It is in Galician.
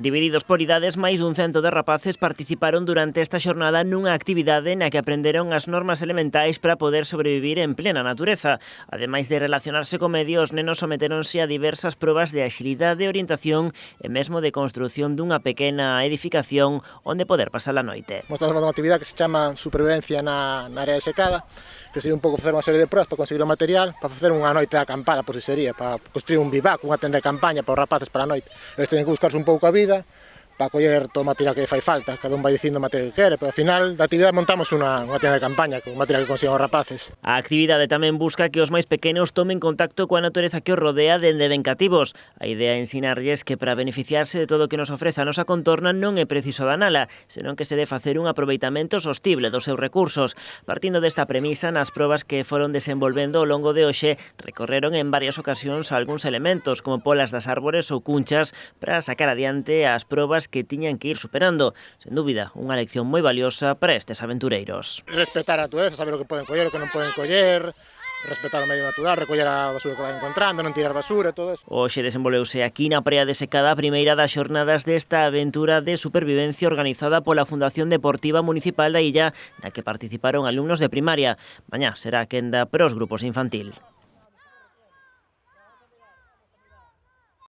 Divididos por idades, máis dun cento de rapaces participaron durante esta xornada nunha actividade na que aprenderon as normas elementais para poder sobrevivir en plena natureza. Ademais de relacionarse co medio, os nenos sometéronse a diversas probas de axilidade, orientación e mesmo de construción dunha pequena edificación onde poder pasar a noite. Estamos facendo unha actividade que se chama supervivencia na área de secada, que sería un pouco facer unha serie de probas para conseguir o material, para facer unha noite de acampada, por si sería, para construir un bivac, unha tenda de campaña para os rapaces para a noite. Eles teñen que buscarse un pouco a vida, para coller todo o material que fai falta, cada un vai dicindo o material que quere, pero ao final da actividade montamos unha tienda de campaña con o material que consigan os rapaces. A actividade tamén busca que os máis pequenos tomen contacto coa natureza que os rodea dende ben cativos. A idea é ensinarlles que para beneficiarse de todo o que nos ofrece a nosa contorna non é preciso danala, senón que se debe facer un aproveitamento sostible dos seus recursos. Partindo desta premisa, nas probas que foron desenvolvendo ao longo de hoxe, recorreron en varias ocasións algúns elementos, como polas das árbores ou cunchas, para sacar adiante as probas que tiñan que ir superando. Sen dúbida, unha lección moi valiosa para estes aventureiros. Respetar a natureza, saber o que poden coller, o que non poden coller, respetar o medio natural, recoller a basura que vai encontrando, non tirar basura, todo eso. Hoxe desenvolveuse aquí na Praia de Secada a primeira das xornadas desta aventura de supervivencia organizada pola Fundación Deportiva Municipal da Illa, na que participaron alumnos de primaria. Mañá será a quenda para os grupos infantil.